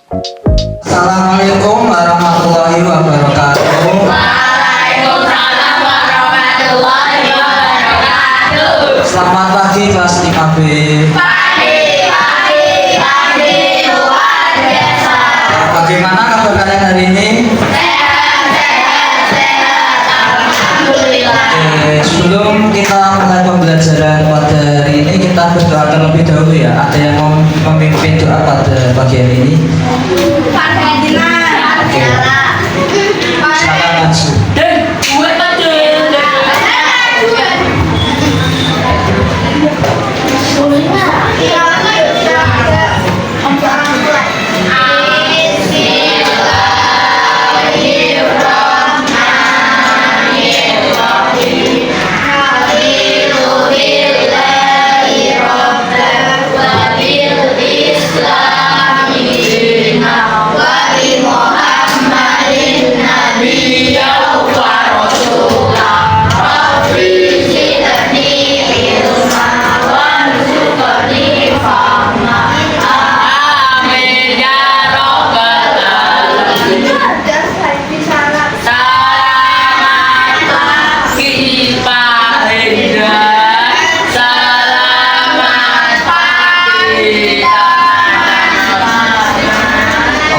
Assalamualaikum warahmatullahi wabarakatuh. Waalaikumsalam warahmatullahi wabarakatuh. Selamat pagi kelas 5B. Pagi luar biasa. Bagaimana kabar kalian hari ini? Sehat, alhamdulillah. Oke, sebelum kita mulai pembelajaran pada hari ini, kita berdoa terlebih dahulu ya. Ada yang mau memimpin doa pada pagi hari ini? Pak Ferdinand. Oke. Silakan maju.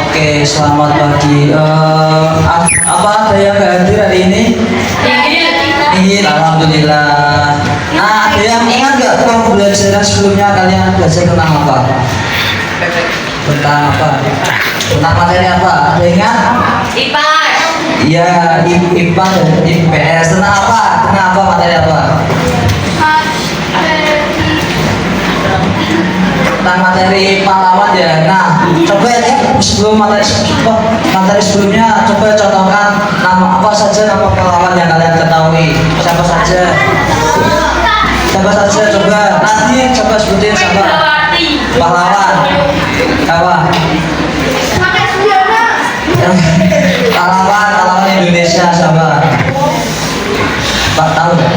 Oke, selamat pagi. Apa ada yang nggak hadir hari ini? Ingin, alhamdulillah. Nah, ada yang ingat nggak pembelajaran sebelumnya kalian belajar tentang apa? Tentang apa? Tentang materi apa? Ada yang ingat? Iya, IPA dan IPS. Tentang apa? Tentang apa materi apa? Tentang materi pahlawan ya. Nah, coba ya sebelum materi sebelumnya coba contohkan nama apa saja nama pahlawan yang kalian ketahui. Siapa saja? Siapa saja coba nanti coba sebutin siapa pahlawan. Apa? Pahlawan Indonesia siapa? Pak tahu nggak?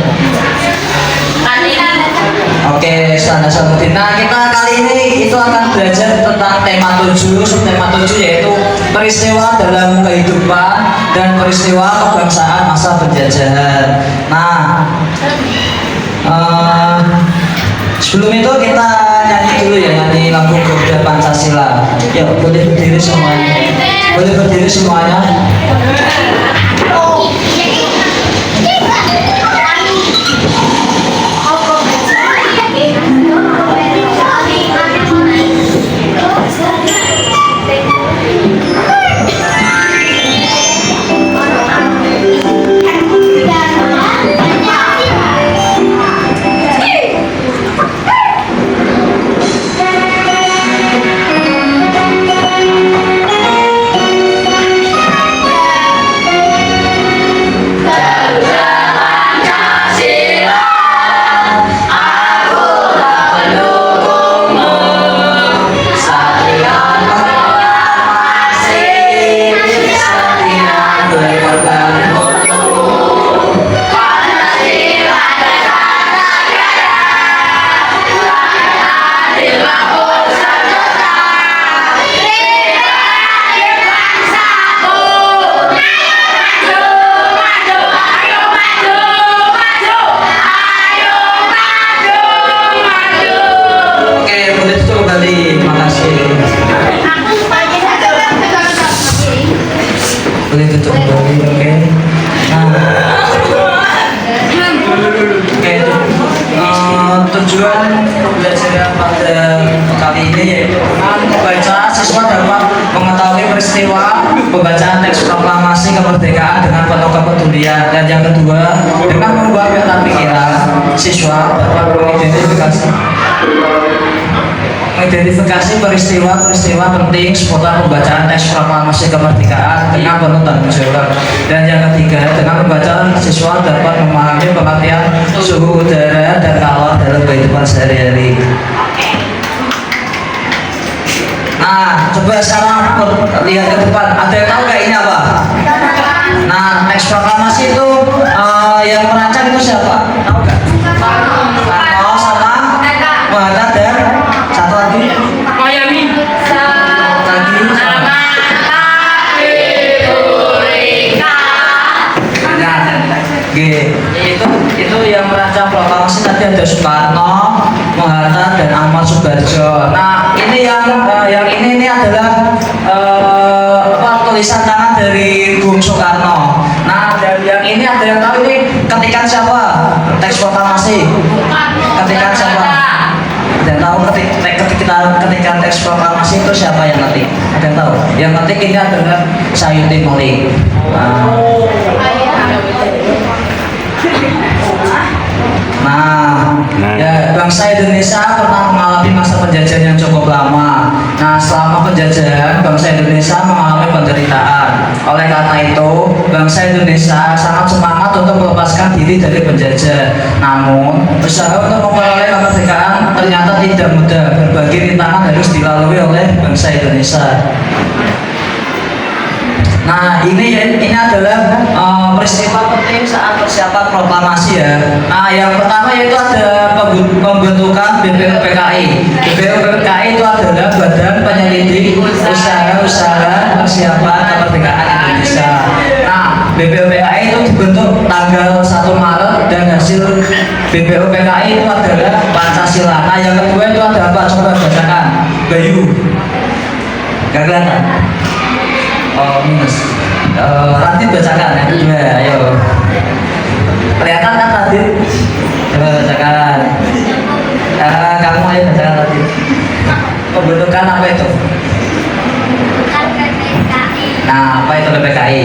Oke, standar sebutin. Nah, kita kali ini itu akan belajar tentang tema 7, subtema 7 yaitu peristiwa dalam kehidupan dan peristiwa kebangsaan masa penjajahan. Nah, sebelum itu kita nyanyi dulu ya, nyanyi lagu Garuda Pancasila. Yuk, boleh berdiri semuanya. Boleh berdiri semuanya. Boleh tutup kembali, oke. Tujuan pembelajaran pada kali ini yaitu membaca siswa dapat mengetahui peristiwa pembacaan teks proklamasi kemerdekaan dengan penuh kepedulian, dan yang kedua dengan membuat peta pikiran siswa dapat mengidentifikasi peristiwa-peristiwa penting seputar pembacaan teks proklamasi kemerdekaan dengan penuh tanggung jawab, dan yang ketiga dengan membaca siswa dapat memahami pengertian suhu udara dan kalor dalam kehidupan sehari-hari. Nah, coba sekarang lihat ke depan. Ada yang tahu nggak ini apa? Nah, teks proklamasi itu yang merancang itu siapa? Tahu nggak? Soekarno sama Bung Hatta dan satu lagi. Miami. Lagi sama tadi ada Soekarno, Hatta dan Ahmad Subarjo. Nah ini yang ini adalah tulisan tangan dari Bung Soekarno. Nah dan yang ini ada yang tahu ini ketikan siapa? Teks proklamasi. Ketikan siapa? Ada yang tahu ketikan teks proklamasi itu siapa yang ngetik? Ada yang tahu? Yang ngetik ini adalah Sayuti Malik. Nah, ya bangsa Indonesia pernah mengalami masa penjajahan yang cukup lama. Nah, selama penjajahan bangsa Indonesia mengalami penderitaan. Oleh karena itu, bangsa Indonesia sangat semangat untuk melepaskan diri dari penjajah. Namun, usaha untuk memperoleh kemerdekaan ternyata tidak mudah. Berbagai rintangan harus dilalui oleh bangsa Indonesia. Nah ini adalah peristiwa penting saat persiapan proklamasi ya. Nah yang pertama yaitu ada pembentukan BPUPKI. BPUPKI itu adalah Badan Penyelidik Usaha-Usaha Persiapan Kemerdekaan Indonesia. Nah BPUPKI itu dibentuk tanggal 1 Maret dan hasil BPUPKI itu adalah Pancasila. Nah yang kedua itu ada apa? Coba bacakan. Bayu. Gak kelihatan. Oh minus. Nanti bacakan yang kedua, ayo. Kelihatan kan tadi? Coba bacakan. Kamu ayo bacakan tadi. Pembentukan apa itu? Nah, apa itu BPKI?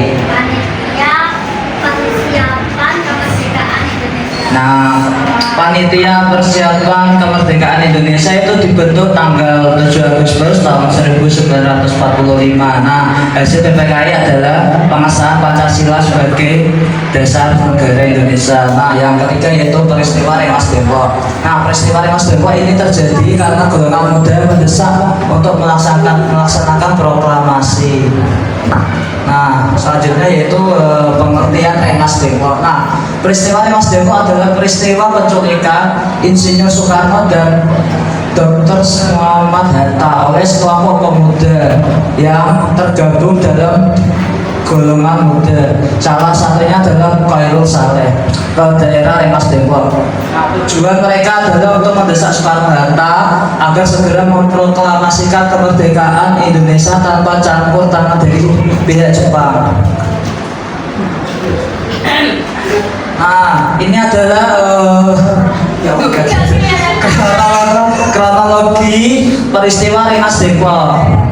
Nah, Panitia Persiapan Kemerdekaan Indonesia itu dibentuk tanggal 7 Agustus tahun 1945. Nah, hasil PPKI adalah pengesahan Pancasila sebagai dasar negara Indonesia. Nah, yang ketiga yaitu peristiwa Rengas Dengklok. Nah, peristiwa Rengas Dengklok ini terjadi karena golongan muda mendesak untuk melaksanakan proklamasi. Nah, selanjutnya yaitu pengertian Rengas Dengklok. Nah, peristiwa Rengas Dengklok adalah peristiwa penculikan Insinyur Soekarno dan Dr. Muhammad Hatta oleh sekelompok pemuda yang tergabung dalam golongan muda. Salah satunya adalah Khairul Saleh ke daerah Rengas Dengklok. Nah, tujuan mereka adalah untuk mendesak Soekarno Hatta agar segera memproklamasikan kemerdekaan Indonesia tanpa campur tangan dari pihak Jepang. Nah, ini adalah kronologi peristiwa Rengas Dengklok.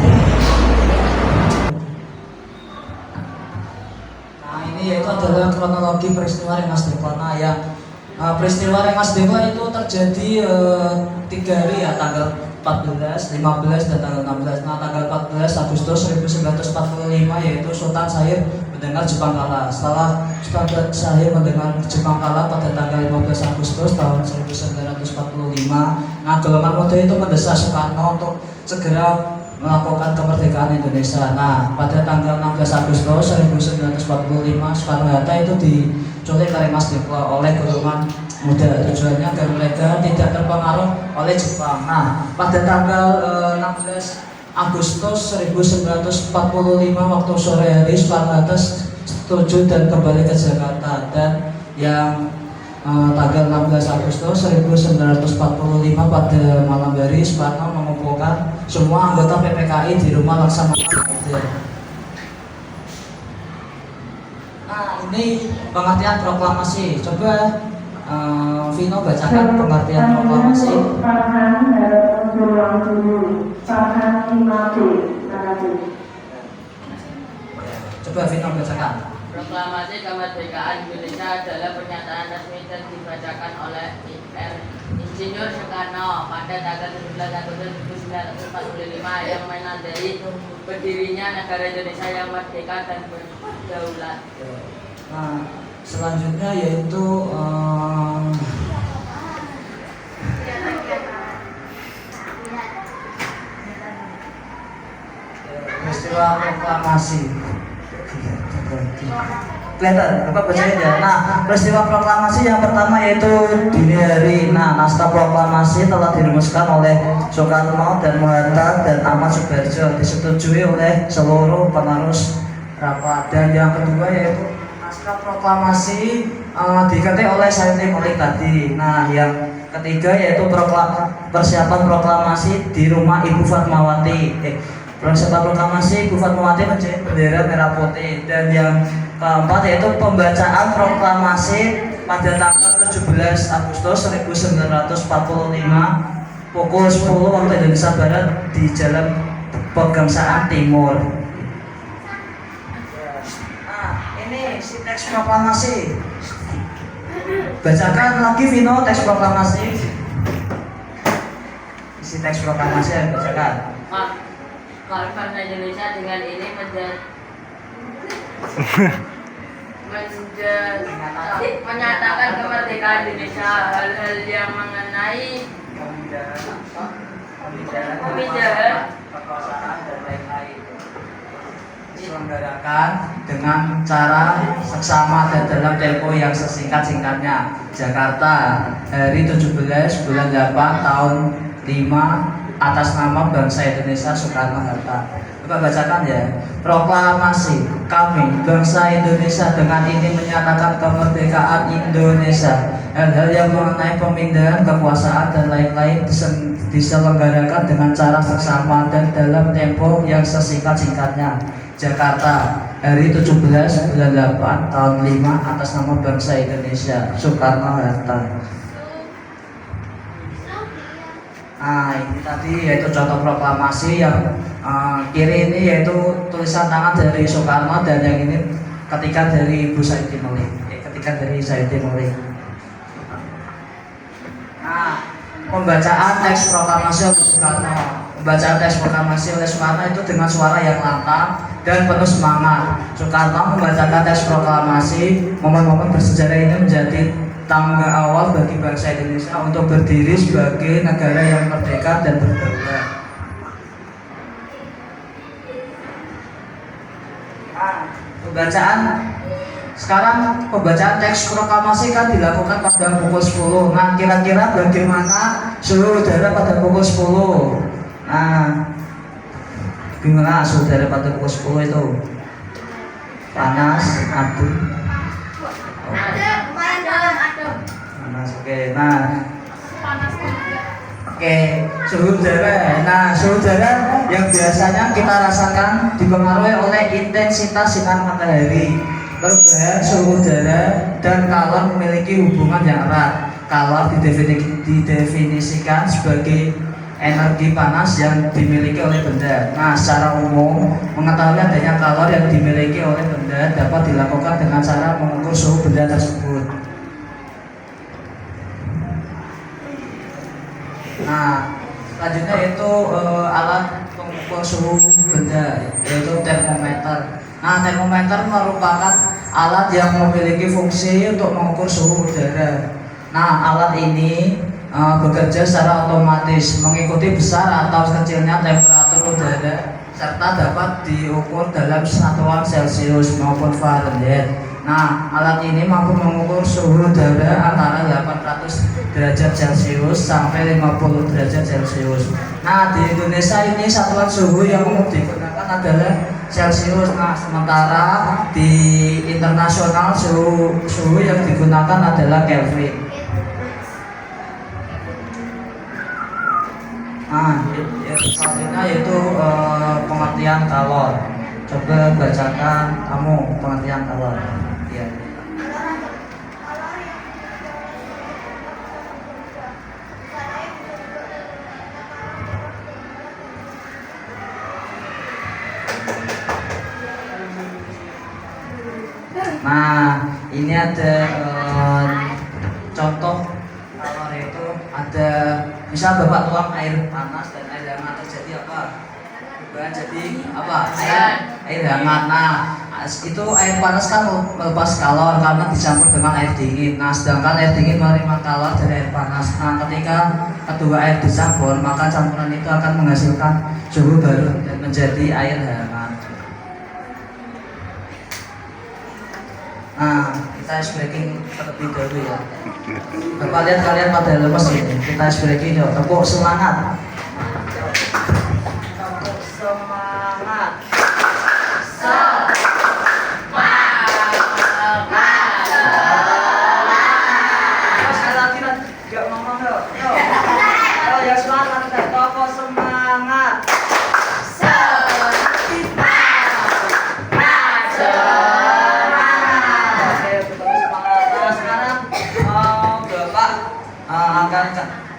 Yaitu adalah kronologi peristiwa Rengas Dengklok. Nah, yang peristiwa Rengas Dengklok itu terjadi 3 hari ya, tanggal 14, 15 dan tanggal 16. Nah, tanggal 14 Agustus 1945 yaitu Sultan Syahrir mendengar Jepang kalah. Setelah Sultan Syahrir mendengar Jepang kalah pada tanggal 15 Agustus tahun 1945, nah golongan muda itu mendesak Soekarno untuk segera melakukan kemerdekaan Indonesia. Nah, pada tanggal 16 Agustus 1945, Soekarno Hatta itu diculik ke Rengas Dengklok oleh golongan muda. Tujuannya agar mereka tidak terpengaruh oleh Jepang. Nah, pada tanggal 16 Agustus 1945 waktu sore hari, Soekarno Hatta setuju dan kembali ke Jakarta. Dan yang tanggal 16 Agustus 1945 pada malam hari, Soekarno mengumpulkan semua anggota PPKI di rumah Laksamana. Nah, ini pengertian proklamasi. Coba Vino bacakan pengertian proklamasi. Coba Vino bacakan. Proklamasi Kemerdekaan Indonesia adalah pernyataan resmi dan dibacakan oleh Insinyur Soekarno pada tanggal 19 Agustus 1945 yang menandai berdirinya negara Indonesia yang merdeka dan berdaulat. Nah, selanjutnya yaitu peristiwa proklamasi. Kelihatan apa bacanya ya? Nah, peristiwa proklamasi yang pertama yaitu dini hari. Nah, naskah proklamasi telah dirumuskan oleh Soekarno dan Hatta dan Ahmad Subarjo, disetujui oleh seluruh penerus rapat. Dan yang kedua yaitu naskah proklamasi diketik oleh Sayuti Malik tadi. Nah, yang ketiga yaitu persiapan proklamasi di rumah Ibu Fatmawati. Persiapan proklamasi Ibu Fatmawati menjadi bendera merah putih. Dan yang keempat yaitu pembacaan proklamasi pada tanggal 17 Agustus 1945 pukul 10 waktu Indonesia Barat di Jalan Pegangsaan Timur. Nah, ini si teks proklamasi. Bacakan lagi Vino teks proklamasi. Isi teks proklamasi yang bacakan. Kalau bangsa Indonesia dengan ini menyatakan kemerdekaan Indonesia, hal-hal yang mengenai pemindahan kekuasaan dan lain-lain diselenggarakan dengan cara seksama dan dalam tempo yang sesingkat-singkatnya. Jakarta, hari 17 bulan 8 tahun 5 atas nama bangsa Indonesia Soekarno-Hatta. Coba bacakan ya. Proklamasi kami bangsa Indonesia dengan ini menyatakan kemerdekaan Indonesia. Hal-hal yang mengenai pemindahan kekuasaan dan lain-lain diselenggarakan dengan cara seksama dan dalam tempo yang sesingkat-singkatnya. Jakarta, hari 17 bulan 8 tahun 5 atas nama bangsa Indonesia Soekarno-Hatta. Nah, ini tadi yaitu contoh proklamasi. Yang kiri ini yaitu tulisan tangan dari Soekarno, dan yang ini ketika dari Ibu Saidi Melik. Ketika dari Saidi Melik. Nah, pembacaan teks proklamasi oleh Soekarno. Pembacaan teks proklamasi oleh Soekarno itu dengan suara yang lantang dan penuh semangat. Soekarno membacakan teks proklamasi. Momen-momen bersejarah ini menjadi tangga awal bagi bangsa Indonesia untuk berdiri sebagai negara yang merdeka dan berdaulat. Pembacaan sekarang, pembacaan teks proklamasi kan dilakukan pada pukul 10. Nah, kira-kira bagaimana suhu udara pada pukul 10? Nah, gimana suhu udara pada pukul 10 itu? Panas, adem. Panas, oke. Nah, oke, suhu udara. Nah, suhu udara yang biasanya kita rasakan dipengaruhi oleh intensitas sinar matahari. Perubahan suhu udara dan kalor memiliki hubungan yang erat. Kalor didefinisikan sebagai energi panas yang dimiliki oleh benda. Nah, secara umum, mengetahui adanya kalor yang dimiliki oleh benda dapat dilakukan dengan cara mengukur suhu benda tersebut. Nah, selanjutnya itu alat pengukur suhu benda, yaitu termometer. Nah, termometer merupakan alat yang memiliki fungsi untuk mengukur suhu udara. Nah, alat ini bekerja secara otomatis mengikuti besar atau kecilnya temperatur udara, serta dapat diukur dalam satuan Celcius maupun Fahrenheit. Nah, alat ini mampu mengukur suhu udara antara 800 derajat Celcius sampai 50 derajat Celcius. Nah, di Indonesia ini satuan suhu yang umum digunakan adalah Celcius. Nah, sementara di internasional suhu yang digunakan adalah Kelvin. Nah, selanjutnya yaitu pengertian kalor. Coba bacakan kamu pengertian kalor. Ya. Nah, ini ada contoh kalor, itu ada misal Bapak tuang air panas dan air hangat terjadi apa? Perubahan jadi apa? Air hangat. Nah, itu air panas kan melepas kalor karena dicampur dengan air dingin. Nah, sedangkan air dingin menerima kalor dari air panas. Nah, ketika kedua air dicampur, maka campuran itu akan menghasilkan suhu baru dan menjadi air hangat. Nah, kita ice breaking terlebih dahulu ya. Bapak lihat kalian pada lemes ini. Kita ice breaking yuk. Tepuk semangat. Tepuk semangat. Sekali lagi, nggak ngomong yuk.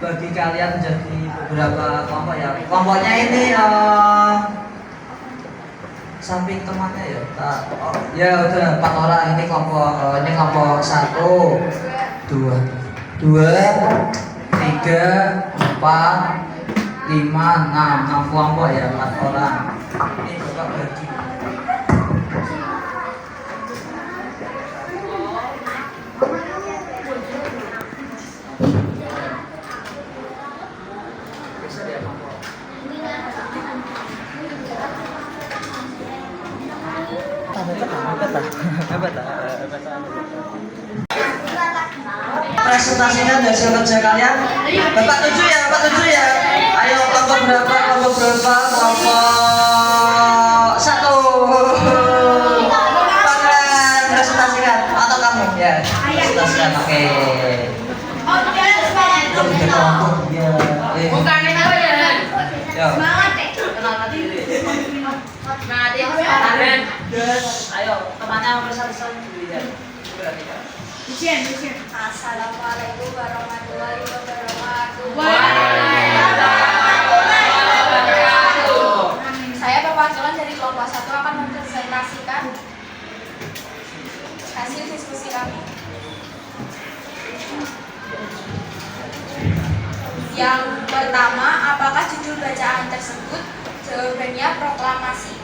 bagi kalian menjadi beberapa kelompok ya. Kelompoknya ini samping temannya ya. Ya udah 4 orang ini kelompok 1, 2, 3, 4, 5, 6 kelompok ya, 4 orang. Ini Bapak bagi. Presentasikan hasil kerja kalian. Bapak 7 ya, Bapak 7 ya. Ayo kelompok berapa? Kelompok 1. Pangan presentasikan atau kamu ya? Presentasikan, oke. Tiga kelompok ya. Bukan itu ya. Yo. Semangat deh. Kenalkan diri. Nanti tangan. Ayo temannya presentasikan dulu ya. Ujian. Assalamualaikum warahmatullahi wabarakatuh. Waalaikumsalam wabarakatuh. Saya perwakilan dari kelompok 1 akan mempresentasikan hasil diskusi kami. Yang pertama, apakah judul bacaan tersebut? Jawabannya proklamasi.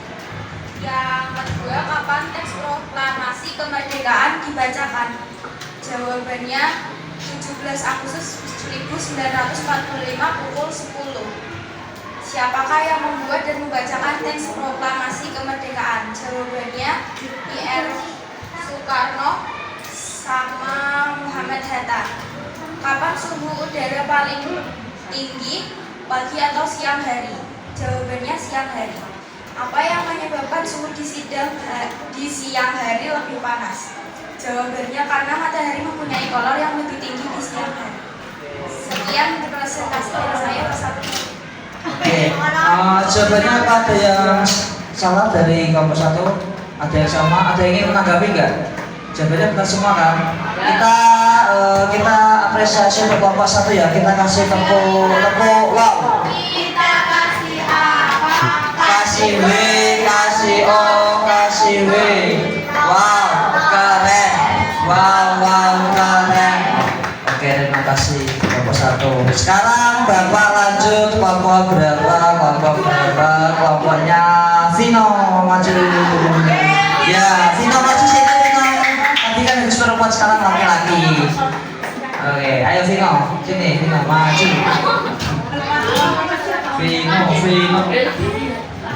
Yang kedua, kapan teks proklamasi kemerdekaan dibacakan? Jawabannya 17 Agustus 1945 pukul 10. Siapakah yang membuat dan membacakan teks proklamasi kemerdekaan? Jawabannya Ir Soekarno sama Muhammad Hatta. Kapan suhu udara paling tinggi, pagi atau siang hari? Jawabannya siang hari. Apa yang menyebabkan suhu di siang hari lebih panas? Jawabannya karena matahari mempunyai kolor yang lebih tinggi di siang hari. Sekian presentasi dari saya, wassalamualaikum. Oke, jawabannya apa? Ada yang salah dari kelompok 1? Ada yang sama? Ada yang ingin menanggapi nggak? Jawabannya bukan semua kan? Kita apresiasi untuk kelompok 1 ya. Kita kasih tepuk wow. Kita kasih apa? Kasih W, kasih O, kasih W. Wow, keren. Wow, keren. Oke, terima kasih kelompok 1. Sekarang Bapak lanjut kelompok berapa? Kelompoknya Vino maju. Ya, Vino maju sini Vino. Nanti kan harus perempuan, sekarang laki-laki. Oke, ayo Vino, sini Vino maju.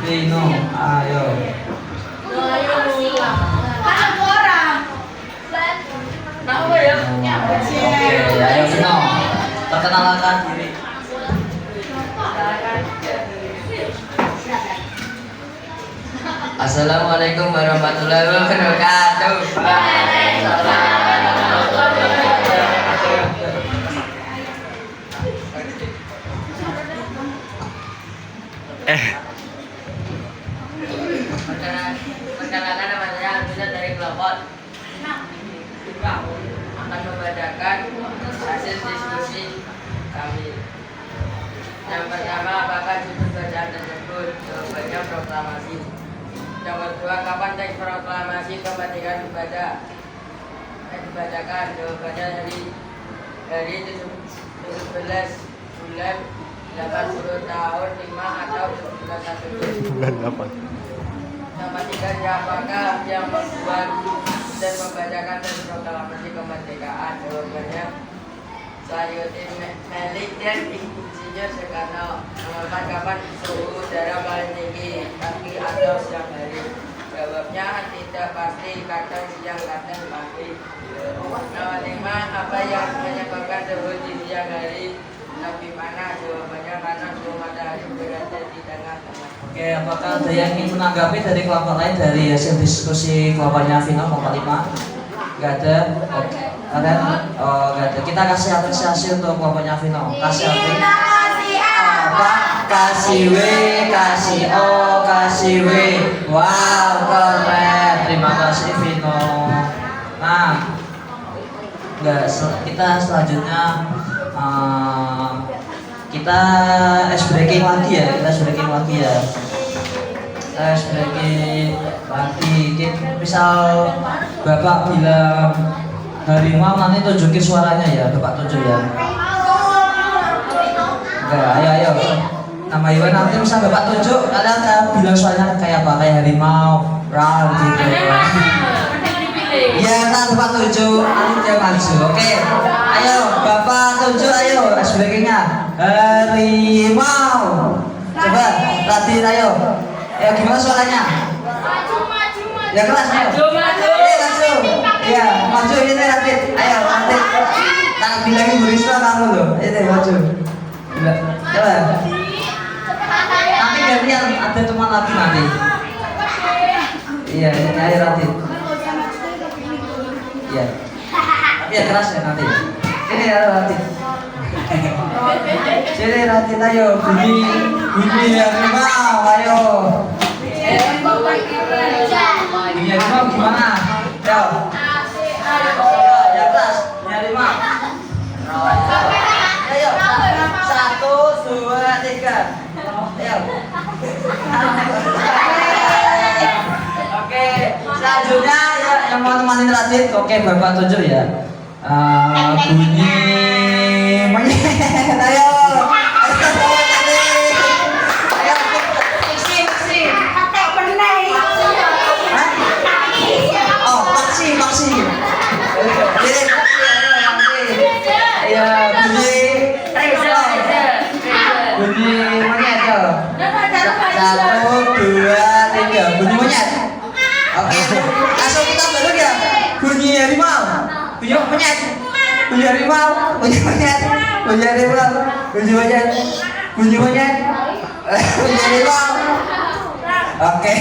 Vino, ayo. Kenapa ya? Oke, ayo Vino, perkenalkan diri. Assalamualaikum warahmatullahi wabarakatuh. Perkenalkan, nama saya Alvisa dari kelompok akan membacakan hasil diskusi kami. Yang pertama, apakah judul bacaan tersebut? Jawabannya proklamasi. Yang kedua, kapan teks proklamasi kemerdekaan dibacakan? Jawabannya dari 17 bulan 80 tahun 5 atau 17 Agustus. Bulan 8. Yang ketiga, siapakah yang membuat dan membacakan teks proklamasi kemerdekaan? Jawabannya Sayuti Melik dan Insinyur Soekarno. Kapan suhu udara paling tinggi, pagi atau siang hari? Jawabnya tidak pasti, kadang siang kadang pagi. Nomor 5, apa yang menyebabkan suhu di siang hari lebih panas? Jawabannya karena suhu matahari berada di tengah-tengah. Oke, apakah ada yang ingin menanggapi dari kelompok lain dari hasil diskusi kelompoknya Vino kelompok 5? Gak ada? Oke. Ada? Oh, gak ada. Kita kasih apresiasi untuk kelompoknya Vino. Kasih apresiasi. Apa? Kasih W, kasih O, kasih W. Wow, keren. Terima kasih Vino. Nah, kita selanjutnya kita ice breaking lagi ya, kita ice breaking lagi ya. Ice breaking lagi. Misal Bapak bilang harimau, nanti tunjukin suaranya ya, Bapak tunjuk ya. Oke, ayo. Nama hewan nanti misal Bapak tunjuk, kalian bilang suaranya kayak apa? Kayak harimau, rar gitu. Ya, kan Bapak tunjuk, nanti dia maju. Oke, ayo Bapak tunjuk, ayo ice breakingnya. Harimau. Coba, Radit ayo. Ya gimana suaranya? Ya keras ayo. Maju. Ya, maju ini Radit. Ayo, Radit. Tak bilangin Bu Risma kamu loh. Ini maju. Coba. Nanti gantian ada teman lagi nanti. Iya, ini ayo Radit. Iya. Tapi ya keras ya nanti. Ini ya Radit. Sini Radit ayo bunyi harimau ayo. Bunyi harimau gimana? Ayo. Ya keras bunyi harimau. Ayo 1, 2, 3. Ayo. Oke, selanjutnya ya, yang mau temanin Radit, oke Bapak tunjuk ya. Bunyi monyet, ayo. Oh, paksi. Ya, bunyi monyet yo. 1, 2, 3, bunyi monyet. Oke, langsung kita baru ya. Bunyi harimau, bunyi monyet, bunyi harimau, bunyi monyet, bunyi harimau, bunyi monyet, bunyi monyet, bunyi harimau. Oke,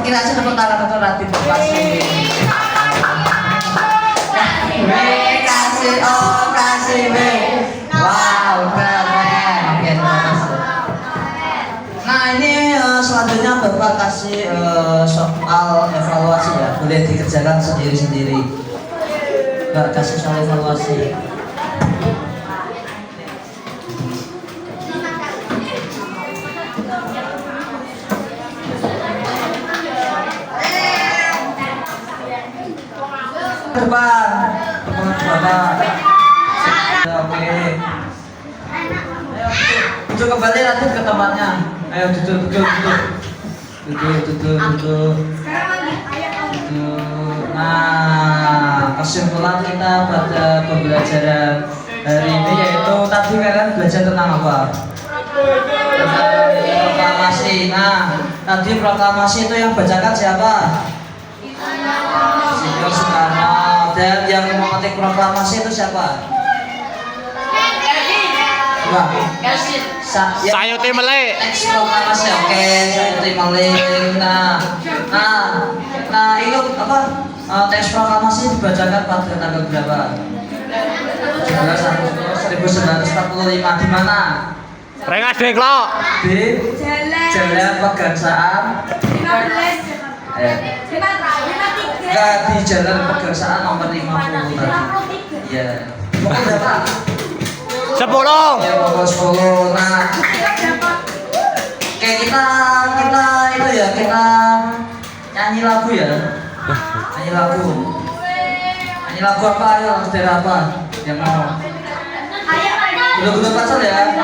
kita langsung tepuk tangan untuk Radit pasti. Kasih. Wow, keren. Oke, terima kasih. Nah ini selanjutnya Bapak kasih soal evaluasi ya, boleh dikerjakan sendiri-sendiri. Bapak kasih soal evaluasi. Depan, Bapak. Oke. Duduk kembali Radit ke tempatnya. Ayo duduk. Nah, kesimpulan kita pada pembelajaran hari ini yaitu tadi kalian belajar tentang apa? Proklamasi. Nah, tadi proklamasi itu yang bacakan siapa? Insinyur Soekarno. Dan yang mengetik proklamasi itu siapa? Sayo Timele. Teks proklamasi, oke, Sayo Timele. Nah, itu apa? Teks proklamasi dibacakan pada tanggal berapa? 17 Agustus 1945 di mana? Rengas Dengklok. Di Jalan Pegangsaan. Enggak, di Jalan Pegangsaan nomor 50 tadi. Iya. Pokoknya berapa? 10. Ya pokok 10. Nah, kayak kita itu ya, kita nyanyi lagu ya. Nyanyi lagu apa ya? Lagu dari apa? Yang mau? Gula-gula pacar ya?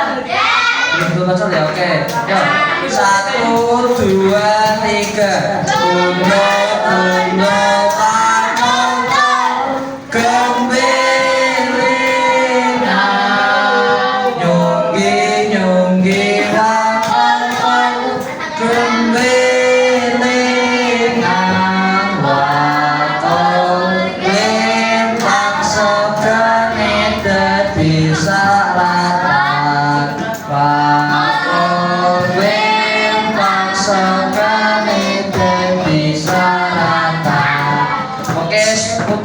Gula-gula pacar ya? Oke. Yuk. 1, 2, 3. Gula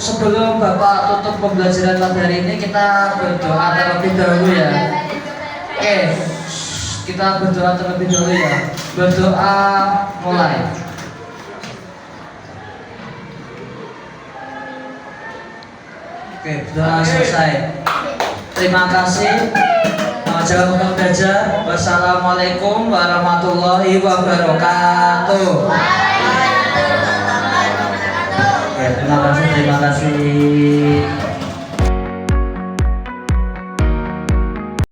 sebelum Bapak tutup pembelajaran pada hari ini, kita berdoa terlebih dahulu ya. Oke, kita berdoa terlebih dahulu ya. Berdoa mulai. Oke, berdoa selesai. Terima kasih Jangan lupa belajar. Wassalamualaikum warahmatullahi wabarakatuh. Ya, terima kasih.